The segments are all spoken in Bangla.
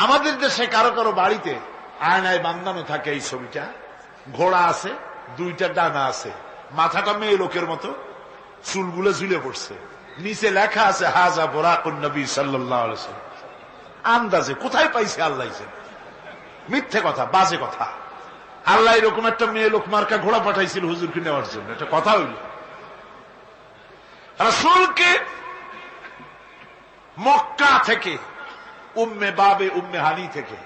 আমাদের দেশে কারো কারো বাড়িতে আয়নায় বান্ধানো থাকে এই ছবিটা। ঘোড়া আছে, দুইটা ডানা আছে, মাথাটা মেয়ে লোকের মতো, চুলগুলো ঝুলে পড়ছে, নিচে লেখা আছে হাজা বুরাকুন নবী সাল্লাল্লাহু আলাইহি ওয়াসাল্লাম। আন্দাজে কোথায় পাইছে আল্লাহ, মিথ্যে কথা, বাজে কথা। আল্লাহ এরকম একটা মেয়ে লোক মার্কা ঘোড়া পাঠাইছিল হুজুরকে নেওয়ার জন্য, এটা কথা হইল? রাসূলকে মক্কা থেকে, উম্মে বাবে উম্মে হানি থেকে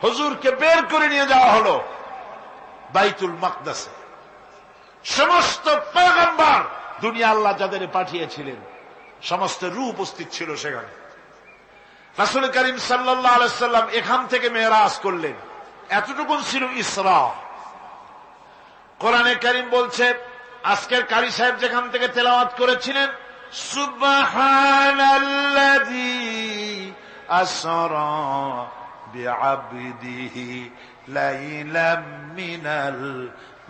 হুজুরকে বের করে নিয়ে যাওয়া হলো বাইতুল মাকদাসে। সমস্ত পয়গম্বর, দুনিয়া আল্লাহ যাদের পাঠিয়েছিলেন, সমস্ত রূপ উপস্থিত ছিল সেখানে। রাসূল করিম সাল্লাল্লাহু আলাইহি ওয়াসাল্লাম এখান থেকে মেরাজ করলেন। এতটুকু ছিল ইসরা। কোরআনে কারীম বলছে, আজকের কারি সাহেব যেখান থেকে তেলাওয়াত করেছিলেন, সুবহানাল্লাযী আসরা বিআবদিহি লাইলাম মিনাল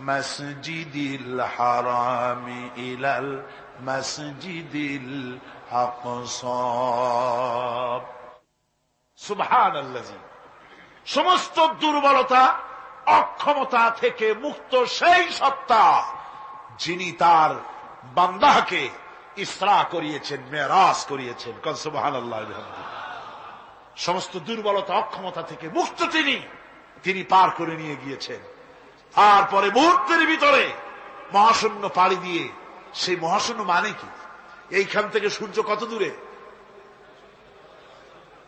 মাসজিদিল হারামি ইলাল মাসজিদিল আকসা। সুবহানাল্লাযী, সমস্ত দুর্বলতা অক্ষমতা থেকে মুক্ত সেই সত্তা যিনি তার বান্দাকে ইসরা করিয়েছেন, মেরাজ করিয়েছেন। সুবহানাল্লাহ। সমস্ত দুর্বলতা অক্ষমতা থেকে মুক্ত তিনি পার করে নিয়ে গিয়েছেন। তারপরে মুহূর্তের ভিতরে মহাশূন্য পাড়ি দিয়ে, সেই মহাশূন্য মানে কি? এইখান থেকে সূর্য কত দূরে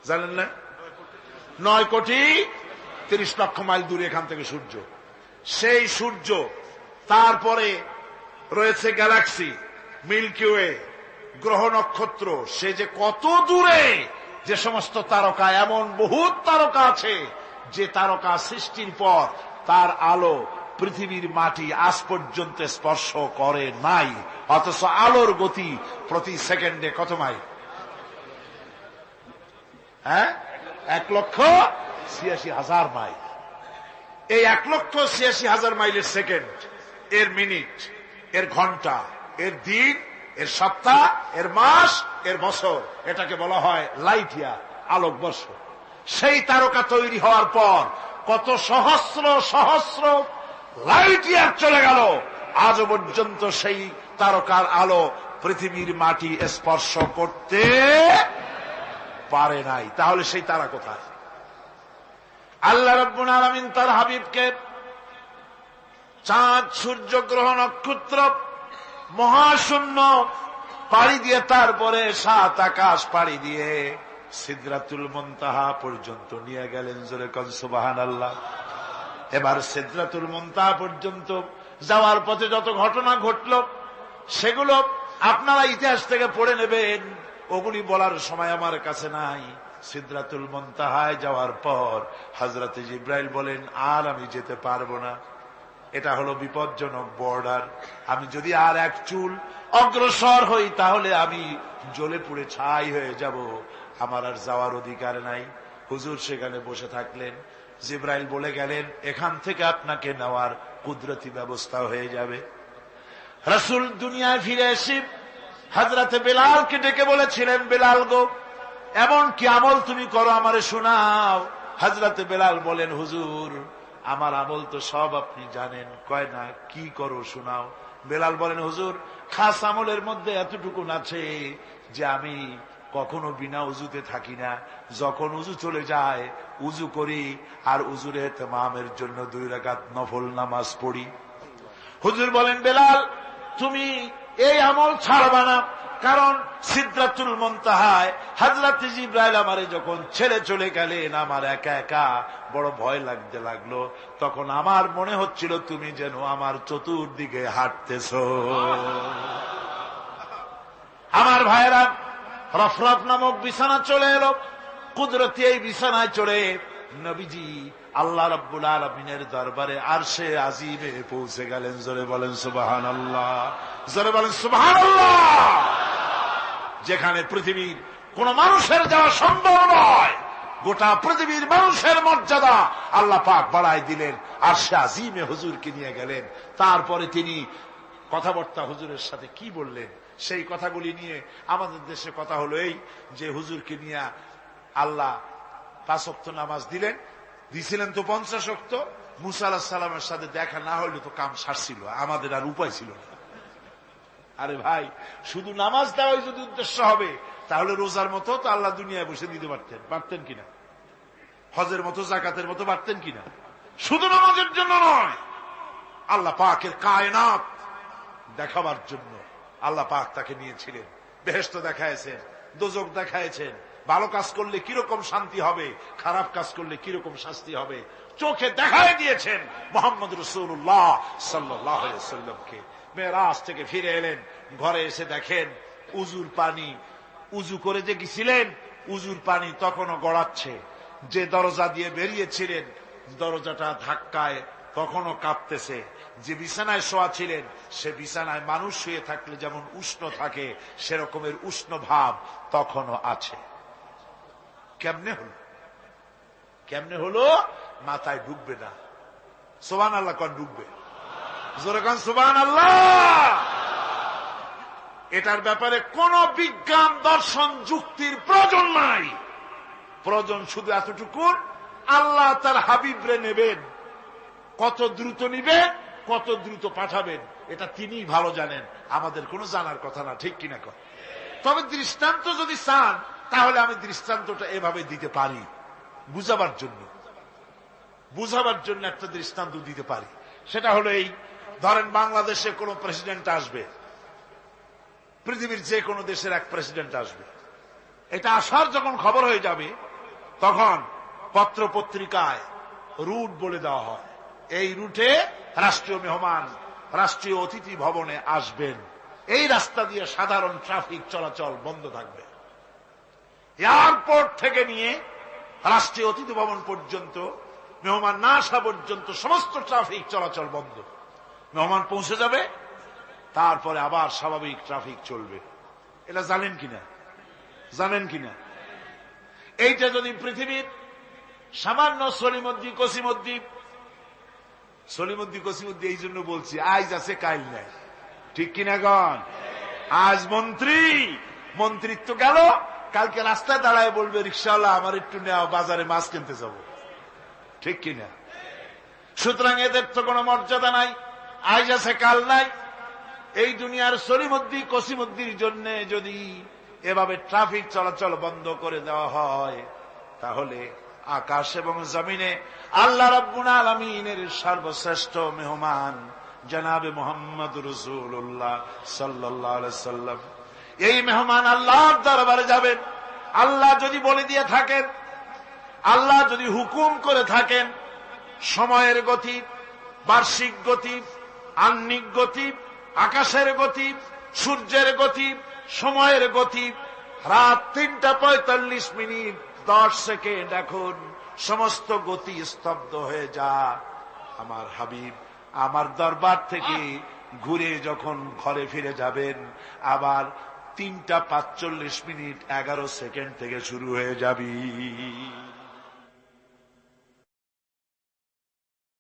জানেন না? 9,30,00,000 মাইল দূরে এখান থেকে সূর্য। সেই সূর্য, তারপরে রয়েছে গ্যালাক্সি, মিল্কি ওয়ে, গ্রহ নক্ষত্র, সে যে কত দূরে, যে সমস্ত তারকা, এমন বহুত তারকা আছে যে তারকা সৃষ্টির পর তার আলো পৃথিবীর মাটি আজ পর্যন্ত স্পর্শ করে নাই, অথচ আলোর গতি প্রতি সেকেন্ডে কত মাইল? 1,86,000 মাইল। এই 1,86,000 মাইলের সেকেন্ড, এর মিনিট, এর ঘন্টা, এর দিন, এর সপ্তাহ, এর মাস, এর বছর, এটাকে বলা হয় লাইট ইয়ার, আলোকবর্ষ। সেই তারকা তৈরি হওয়ার পর কত সহস্র সহস্র লাইট ইয়ার চলে গেল, আজও পর্যন্ত সেই তারকার আলো পৃথিবীর মাটি স্পর্শ করতে পারে নাই। তাহলে সেই তারা কোথায়? আল্লাহ রাব্বুল আলামিন তার হাবিবকে চাঁদ, সূর্য, গ্রহ, নক্ষত্র, মহাশূন্য পাড়ি দিয়ে, তারপরে 7 আকাশ পাড়ি দিয়ে সিদরাতুল মুনতাহা পর্যন্ত নিয়ে গেলেন। জোরে কোন সুবহানাল্লাহ। এবার সিদরাতুল মুনতাহা পর্যন্ত যাওয়ার পথে যত ঘটনা ঘটল, সেগুলো আপনারা ইতিহাস থেকে পড়ে নেবেন, ওগুলি বলার সময় আমার কাছে নাই। সিদরাতুল মুনতাহায় যাওয়ার পর হযরতে জিবরাইল বলেন, আর আমি যেতে পারবো না, এটা হলো বিপজ্জনক বর্ডার। আমি যদি আর এক চুল অগ্রসর হই তাহলে আমি জ্বলে পুড়ে ছাই হয়ে যাব, আমার আর যাওয়ার অধিকার নাই। হুজুর সেখানে বসে থাকলেন। জিবরাইল বলে গেলেন, এখান থেকে আপনাকে নেওয়ার কুদরতি ব্যবস্থা হয়ে যাবে। রাসূল দুনিয়ায় ফিরে এসে হযরতে বেলালকে ডেকে বলেছিলেন, বেলাল গো, এমন কি আমল তুমি করো, আমারে শোনাও। হযরতে বেলাল বলেন, হুজুর আমার আমল তো সব আপনি জানেন। কয় না, কি করো শোনাও। বেলাল বলেন, হুজুর খাস আমলের মধ্যে এতটুকু আছে যে আমি কখনো বিনা উজুতে থাকি না, যখন উজু চলে যায় উজু করি, আর উজুর ইহতিমামের জন্য 2 রাকাত নফল নামাজ পড়ি। হুজুর বলেন, বেলাল তুমি এই আমল ছাড়বা না, কারণ সিদরাতুল মুনতাহায় হযরত জিবরাইল আমারে যখন ছেড়ে চলে গেলেন, আমার একা একা বড় ভয় লাগতে লাগলো। তখন আমার মনে হচ্ছিল তুমি যেন আমার চতুর্দিকে হাঁটতেছো। আমার ভাইরা, রফরফ নামক বিছানা চলে এলো। কুদরতি এই বিছানায় চড়ে নবীজি আল্লাহ রাব্বুল আলামিনের দরবারে আরশে আজিমে পৌঁছে গেলেন। জোরে বলেন সুবহানাল্লাহ, জোরে বলেন সুবহানাল্লাহ। যেখানে পৃথিবীর কোন মানুষের যাওয়া সম্ভব নয়, গোটা পৃথিবীর মানুষের মর্যাদা আল্লাহ পাক বাড়ায় দিলেন, আরশে আজিমে হুজুরকে নিয়ে গেলেন। তারপরে তিনি কথাবার্তা হুজুরের সাথে কি বললেন, সেই কথাগুলি নিয়ে আমাদের দেশে কথা হলো এই যে হুজুরকে নিয়ে আল্লাহ 5 ওয়াক্ত নামাজ দিছিলেন তো 50 ওয়াক্ত। মুসা আলাইহিস সালামের সাথে দেখা না হলে তো কাম সারছিল, আমাদের আর উপায় ছিল না। আরে ভাই, শুধু নামাজ দেওয়াই যদি উদ্দেশ্য হবে, তাহলে রোজার মতো তো আল্লাহ দুনিয়ায় বসে দিতে পারতেন কিনা? হজের মতো, জাকাতের মতো পারতেন কিনা? শুধু নামাজের জন্য নয়, আল্লাহ পাকের কায়নাত দেখাবার জন্য আল্লাহ পাক তাকে নিয়েছিলেন। বেহেশত দেখাইছেন, দোজখ দেখাইছেন, ভালো কাজ করলে কিরকম শান্তি হবে, খারাপ কাজ করলে কিরকম শাস্তি হবে, চোখে দেখাই দিয়েছেন মুহাম্মদ রাসূলুল্লাহ সাল্লাল্লাহু আলাইহি ওয়াসাল্লামকে। মেরাজ থেকে ফিরে এলেন, ঘরে এসে দেখেন উজুর পানি, উজু করে যে গেছিলেন উজুর পানি তখনও গড়াচ্ছে। যে দরজা দিয়ে বেরিয়েছিলেন দরজাটা ধাক্কায় তখনও কাঁপতেছে। যে বিছানায় শোয়া ছিলেন সে বিছানায় মানুষ শুয়ে থাকলে যেমন উষ্ণ থাকে সেরকমের উষ্ণ ভাব তখনও আছে। কেমনে হলো? মাথায় ঢুকবে না। সুবহানাল্লাহ কোন ঢুকবে? জোরে কোন সুবহানাল্লাহ। এটার ব্যাপারে কোন বিজ্ঞান, দর্শন, যুক্তির প্রয়োজন নাই। প্রয়োজন শুধু এতটুকু, আল্লাহ তার হাবিবরে নেবেন, কত দ্রুত নিবেন, কত দ্রুত পাঠাবেন, এটা তিনিই ভালো জানেন, আমাদের কোনো জানার কথা না। ঠিক কিনা কর? তবে দৃষ্টান্ত যদি চান তাহলে আমি দৃষ্টান্তটা এভাবে দিতে পারি, বুঝাবার জন্য একটা দৃষ্টান্ত দিতে পারি। সেটা হলো এই, ধরেন বাংলাদেশে কোন প্রেসিডেন্ট আসবে, পৃথিবীর যে কোনো দেশের এক প্রেসিডেন্ট আসবে, এটা আসার যখন খবর হয়ে যাবে তখন পত্র পত্রিকায় রুট বলে দেওয়া হয়, এই রুটে রাষ্ট্রীয় মেহমান রাষ্ট্রীয় অতিথি ভবনে আসবেন, এই রাস্তা দিয়ে সাধারণ ট্রাফিক চলাচল বন্ধ থাকবে। এয়ারপোর্ট থেকে নিয়ে রাষ্ট্রীয় অতিথি ভবন পর্যন্ত, মেহমান না আসা পর্যন্ত সমস্ত ট্রাফিক চলাচল বন্ধ। মেহমান পৌঁছে যাবে, তারপরে আবার স্বাভাবিক ট্রাফিক চলবে। এটা জানেন কিনা? এইটা যদি পৃথিবীর সামান্য সলিমদ্দি কসিমদ্দি, এই জন্য বলছি আজ আছে কাল নাই, ঠিক কিনা গণ? আজ মন্ত্রিত্ব গেল, কালকে রাস্তায় দাঁড়ায় বলবে রিকশাওয়ালা আমার একটু নেওয়া, বাজারে মাছ কিনতে যাব, ঠিক কিনা? সুতরাং এদের তো কোনো মর্যাদা নাই, আজ আছে কাল নাই। এই দুনিয়ার সলিমদ্দি কসিমদ্দির জন্য যদি এভাবে ট্রাফিক চলাচল বন্ধ করে দেওয়া হয়, তাহলে আকাশ এবং জমিনে আল্লাহ রাব্বুল আলামিনের সর্বশ্রেষ্ঠ মেহমান জনাবে মুহাম্মদ রাসূলুল্লাহ সাল্লাল্লাহু আলাইহি ওয়াসাল্লাম, এই মেহমান আল্লাহর দরবারে যাবেন। আল্লাহ যদি বলে দিয়ে থাকেন, আল্লাহ যদি হুকুম করে থাকেন, সময়ের গতি, বার্ষিক গতি, আহ্নিক গতি, আকাশের গতি, সূর্যের গতি, সময়ের গতি, রাত 3:45 10 সেকেন্ড, এখন সমস্ত গতি স্তব্ধ হয়ে যা। আমার হাবিব আমার দরবার থেকে ঘুরে যখন ঘরে ফিরে যাবেন, আবার 3:45 11 সেকেন্ড থেকে শুরু হয়ে যাবি।